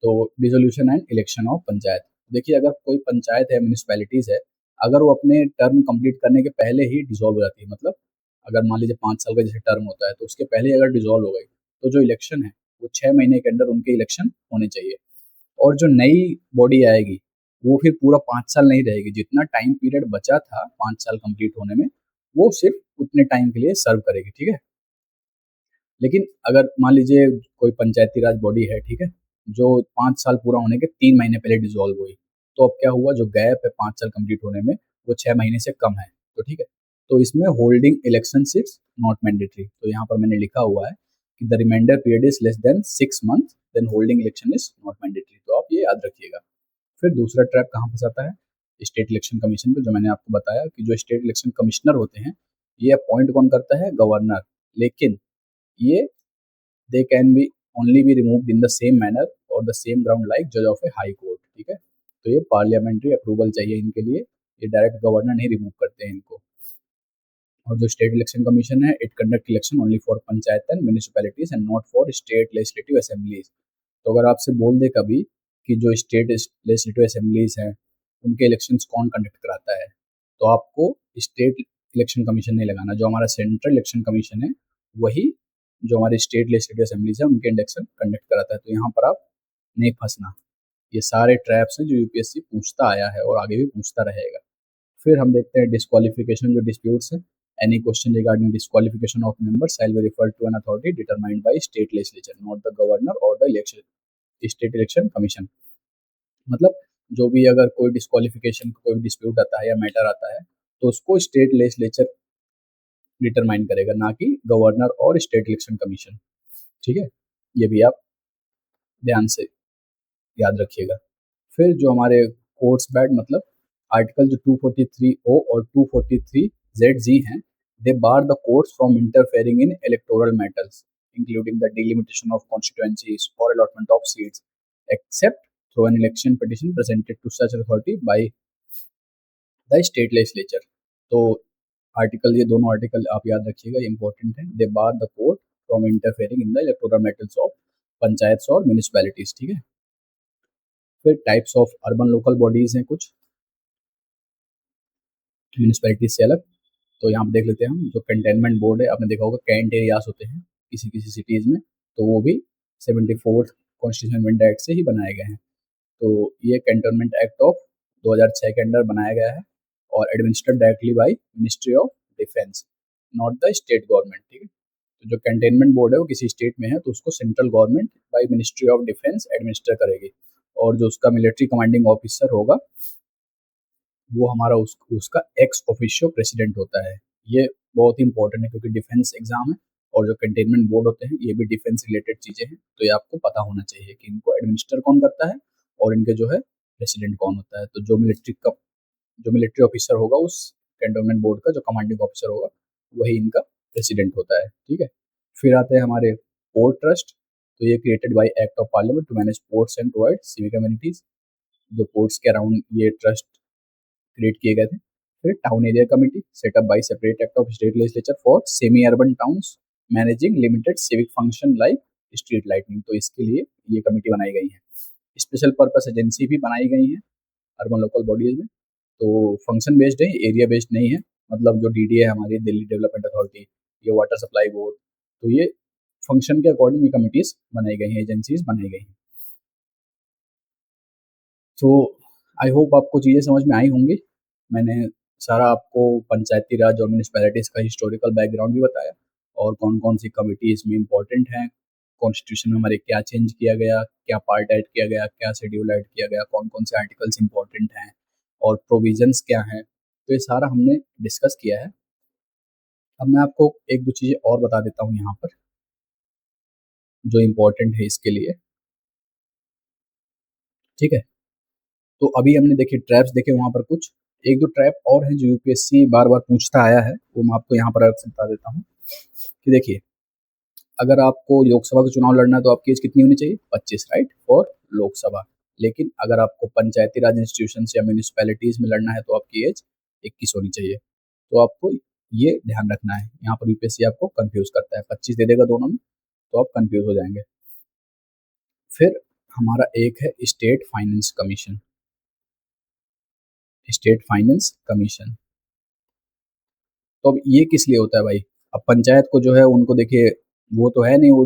तो dissolution and election of panchayat. देखिए अगर कोई पंचायत है, म्यूनिसपैलिटीज है, अगर वो अपने टर्म कंप्लीट करने के पहले ही डिसॉल्व हो जाती है, मतलब अगर मान लीजिए 5 साल का जैसे टर्म होता है तो उसके पहले ही अगर डिसॉल्व हो गई, तो जो इलेक्शन है वो 6 महीने के अंदर उनके इलेक्शन होने चाहिए। और जो नई बॉडी आएगी वो फिर पूरा 5 साल नहीं रहेगी, जितना टाइम पीरियड बचा था 5 साल कंप्लीट होने में वो सिर्फ उतने टाइम के लिए सर्व करेगी, ठीक है। लेकिन अगर मान लीजिए कोई पंचायती राज बॉडी है, ठीक है, जो 5 साल पूरा होने के 3 महीने पहले डिसॉल्व हुई, तो अब क्या हुआ, जो गैप है 5 साल कंप्लीट होने में वो 6 महीने से कम है, तो ठीक है। तो इसमें holding election seats not mandatory. तो यहाँ पर मैंने लिखा हुआ है कि the reminder period is less than 6 month, then holding election is not mandatory. तो आप ये याद रखिएगा। फिर दूसरा ट्रैप कहाँ फंसाता है, स्टेट इलेक्शन कमीशन पे, जो मैंने आपको बताया कि जो स्टेट इलेक्शन कमिश्नर होते हैं ये अपॉइंट कौन करता है, गवर्नर। लेकिन ये they can be only be removed in the same manner और द सेम ग्राउंड लाइक जज ऑफ ए हाई कोर्ट, ठीक है। तो ये पार्लियामेंट्री अप्रूवल चाहिए इनके लिए, ये डायरेक्ट गवर्नर नहीं रिमूव करते हैं इनको। और जो स्टेट इलेक्शन कमीशन है, it conduct election only for panchayat and municipalities and not for state legislative assemblies. तो अगर आपसे बोल दे कभी कि जो स्टेट लेजिस्लेटिव असेंबलीज हैं उनके इलेक्शंस कौन कंडक्ट कराता है, तो आपको स्टेट इलेक्शन कमीशन नहीं लगाना। जो हमारा सेंट्रल इलेक्शन कमीशन है वही जो हमारी स्टेट लेजिस्लेटिव असेंबलीज है उनके इलेक्शन कंडक्ट कराता है। तो यहाँ पर आप नहीं फंसना। ये सारे ट्रैप्स हैं जो यूपीएससी पूछता आया है और आगे भी पूछता रहेगा। फिर हम देखते हैं डिस्क्वालिफिकेशन, जो डिस्प्यूट्स है। Any question regarding disqualification of member shall be referred to an authority determined by state legislature, not the governor और the election state election commission. मतलब जो भी अगर कोई डिस्क्वालिफिकेशन कोई डिस्प्यूट आता है या मैटर आता है तो उसको स्टेट लेजिस्लेचर डिटरमाइन करेगा, ना कि गवर्नर और स्टेट इलेक्शन कमीशन, ठीक है। ये भी आप ध्यान से याद रखिएगा। फिर जो हमारे कोर्ट्स बैड, मतलब आर्टिकल जो 243O और 243ZG हैं, they bar the courts from interfering in electoral matters. including the delimitation of constituencies or allotment of seats, except through an election petition presented to such authority by the state legislature. तो article, ये दोनों article आप याद रखिएगा, important है. They bar the court from interfering in the electoral matters of panchayat और municipalities. ठीक है. फिर types of urban local bodies हैं कुछ म्यूनिसिपैलिटीज से अलग. तो यहाँ पे देख लेते हैं हम. जो कंटेनमेंट बोर्ड है, आपने देखा होगा कैंट एरियाज होते हैं किसी किसी सिटीज़ में, तो वो भी 74th कॉन्स्टिट्यूशन अमेंडमेंट एक्ट से ही बनाए गए हैं. तो ये कैंटोनमेंट एक्ट ऑफ 2006 के अंडर बनाया गया है और administered directly by ministry of defence, not the state government. ठीक है. तो जो कंटेनमेंट बोर्ड है वो किसी स्टेट में है तो उसको central government by ministry of defence administer करेगी, और जो उसका मिलिट्री कमांडिंग ऑफिसर होगा वो हमारा उसका एक्स ऑफिशियो प्रेसिडेंट होता है. ये बहुत ही इंपॉर्टेंट है क्योंकि डिफेंस एग्जाम है और जो कंटेनमेंट बोर्ड होते हैं ये भी डिफेंस रिलेटेड चीज़ें हैं. तो ये आपको पता होना चाहिए कि इनको एडमिनिस्टर कौन करता है और इनके जो है प्रेसिडेंट कौन होता है. तो जो मिलिट्री ऑफिसर होगा उस कैंटोनमेंट बोर्ड का, जो कमांडिंग ऑफिसर होगा, वही इनका प्रेसिडेंट होता है. ठीक है. फिर आते हैं हमारे पोर्ट ट्रस्ट. तो ये created by act of parliament to manage ports and provide civic amenities. जो पोर्ट्स के अराउंड ये ट्रस्ट क्रिएट किए गए थे. फिर town area committee setup by separate act of state legislature for semi urban towns managing limited civic function like street lighting. तो इसके लिए ये कमेटी बनाई गई है. स्पेशल पर्पस एजेंसी भी बनाई गई है अर्बन लोकल बॉडीज में. तो फंक्शन बेस्ड है, एरिया बेस्ड नहीं है. मतलब जो डीडीए है हमारी दिल्ली डेवलपमेंट अथॉरिटी, ये वाटर सप्लाई बोर्ड, तो ये फंक्शन के अकॉर्डिंग ये कमिटीज बनाई गई हैं, एजेंसीज बनाई गई हैं. तो आई होप आपको चीज़ें समझ में आई होंगी. मैंने सारा आपको पंचायती राज और म्यूनिसिपैलिटीज़ का हिस्टोरिकल बैकग्राउंड भी बताया और कौन कौन सी कमिटी इसमें इम्पोर्टेंट हैं, कॉन्स्टिट्यूशन में हमारे क्या चेंज किया गया, क्या पार्ट ऐड किया गया, क्या शेड्यूल ऐड किया गया, कौन कौन से आर्टिकल्स इंपॉर्टेंट हैं और प्रोविजंस क्या हैं. तो ये सारा हमने डिस्कस किया है. अब मैं आपको एक दो चीज़ें और बता देता हूँ यहाँ पर जो इम्पोर्टेंट है इसके लिए. ठीक है. तो अभी हमने देखे ट्रैप्स देखे, वहाँ पर कुछ एक दो ट्रैप और हैं जो यूपीएससी बार बार पूछता आया है, वो मैं आपको यहाँ पर अलग से बता देता हूँ. कि देखिए, अगर आपको लोकसभा का चुनाव लड़ना है तो आपकी एज कितनी होनी चाहिए? 25, राइट, फॉर लोकसभा. लेकिन अगर आपको पंचायती राज इंस्टीट्यूशन या म्यूनिसिपैलिटीज में लड़ना है तो आपकी एज 21 होनी चाहिए. तो आपको ये ध्यान रखना है. यहाँ पर यूपीएससी आपको कंफ्यूज करता है, 25 दे देगा दोनों में तो आप कंफ्यूज हो जाएंगे. फिर हमारा एक है state finance commission. State finance commission, तो अब ये किस लिए होता है भाई? अब पंचायत को जो है उनको देखिए, वो तो है नहीं, वो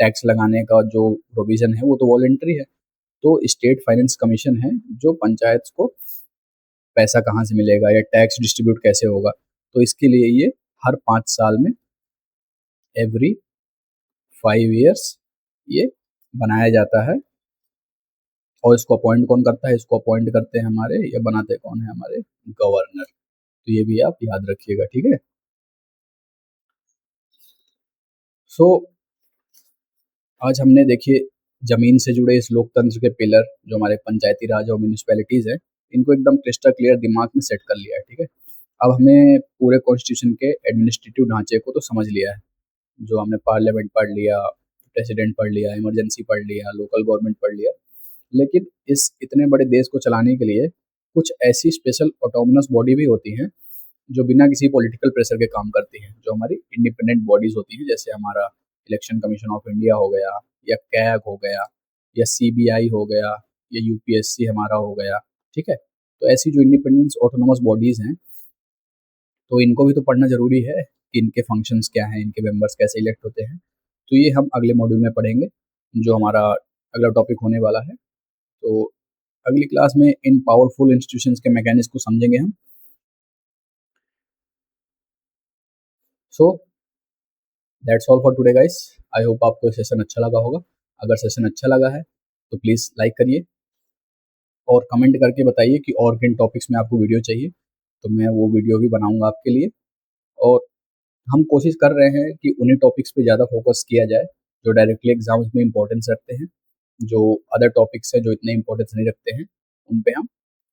टैक्स लगाने का जो प्रोविजन है वो तो वॉलेंट्री है. तो स्टेट फाइनेंस कमीशन है जो पंचायत को पैसा कहाँ से मिलेगा या टैक्स डिस्ट्रीब्यूट कैसे होगा, तो इसके लिए ये हर 5 साल में, एवरी 5 years ये बनाया जाता है. और इसको अपॉइंट कौन करता है? इसको अपॉइंट करते हैं हमारे, या बनाते कौन है? हमारे गवर्नर. तो ये भी आप याद रखिएगा. ठीक है. सो आज हमने देखिए जमीन से जुड़े इस लोकतंत्र के पिलर जो हमारे पंचायती राज और म्यूनिसिपैलिटीज है, इनको एकदम क्रिस्टल क्लियर दिमाग में सेट कर लिया है. ठीक है. अब हमें पूरे कॉन्स्टिट्यूशन के एडमिनिस्ट्रेटिव ढांचे को तो समझ लिया है. जो हमने पार्लियामेंट पढ़ लिया, प्रेसिडेंट पढ़ लिया, इमरजेंसी पढ़ लिया, लोकल गवर्नमेंट पढ़ लिया. लेकिन इस इतने बड़े देश को चलाने के लिए कुछ ऐसी स्पेशल ऑटोनमस बॉडी भी होती हैं जो बिना किसी पॉलिटिकल प्रेशर के काम करती हैं, जो हमारी इंडिपेंडेंट बॉडीज होती हैं. जैसे हमारा इलेक्शन कमीशन ऑफ इंडिया हो गया, या कैग हो गया, या सीबीआई हो गया, या यूपीएससी हमारा हो गया. ठीक है. तो ऐसी जो इंडिपेंडेंस ऑटोनोमस बॉडीज हैं, तो इनको भी तो पढ़ना जरूरी है कि इनके फंक्शंस क्या हैं, इनके मेंबर्स कैसे इलेक्ट होते हैं. तो ये हम अगले मॉड्यूल में पढ़ेंगे, जो हमारा अगला टॉपिक होने वाला है. तो अगली क्लास में इन पावरफुल इंस्टीट्यूशंस के मैकेनिज्म को समझेंगे हम. So that's all for today guys. I hope आपको ये सेशन अच्छा लगा होगा. अगर सेशन अच्छा लगा है तो प्लीज़ लाइक करिए और कमेंट करके बताइए कि और किन टॉपिक्स में आपको वीडियो चाहिए, तो मैं वो वीडियो भी बनाऊंगा आपके लिए. और हम कोशिश कर रहे हैं कि उन्हीं टॉपिक्स पे ज़्यादा फोकस किया जाए जो डायरेक्टली एग्जाम्स में इंपॉर्टेंस रखते हैं. जो अदर टॉपिक्स हैं जो इतने इंपॉर्टेंस नहीं रखते हैं, उन पे हम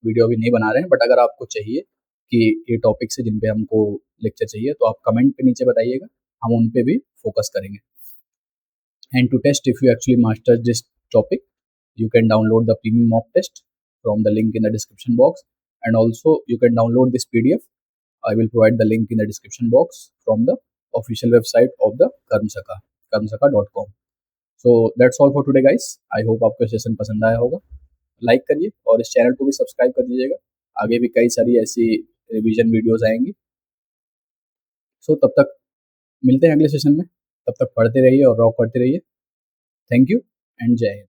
वीडियो अभी नहीं बना रहे हैं. बट अगर आपको चाहिए कि ये टॉपिक्स है जिन पे हमको लेक्चर चाहिए, तो आप कमेंट पे नीचे बताइएगा, हम उन पे भी फोकस करेंगे. And to test if you actually mastered this topic, you can download the premium mock test from the link in the description box, and also you can download this PDF. I will provide the link in the description box from the official website of the Karmsakha, karmsakha.com. So that's all for today guys. I hope आपको session पसंद आया होगा. Like करिए और इस channel को भी subscribe कर दीजिएगा. आगे भी कई सारी ऐसी रिवीजन वीडियोस आएंगी. सो तब तक मिलते हैं अगले सेशन में. तब तक पढ़ते रहिए और रॉक करते रहिए. थैंक यू एंड जय हिंद.